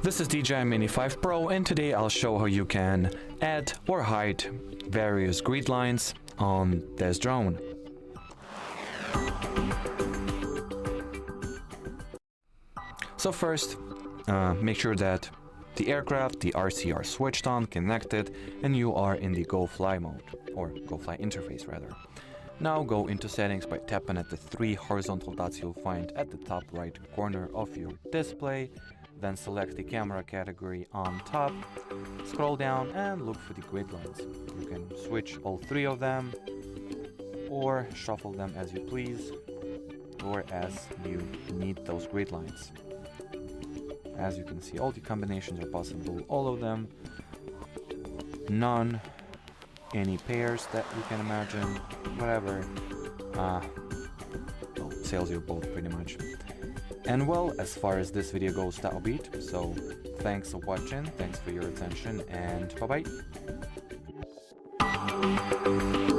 This is DJI Mini 5 Pro, and today I'll show how you can add or hide various grid lines on this drone. So first, make sure that the aircraft, the RC are switched on, connected, and you are in the Go Fly mode, or Go Fly interface rather. Now go into settings by tapping at the three horizontal dots you'll find at the top right corner of your display. Then select the camera category on top, scroll down and look for the grid lines. You can switch all three of them or shuffle them as you please or as you need those grid lines. As you can see, all the combinations are possible, all of them, none, any pairs that you can imagine, whatever sails your boat pretty much. And well, as far as this video goes, that'll be it. So thanks for watching, thanks for your attention, and bye bye.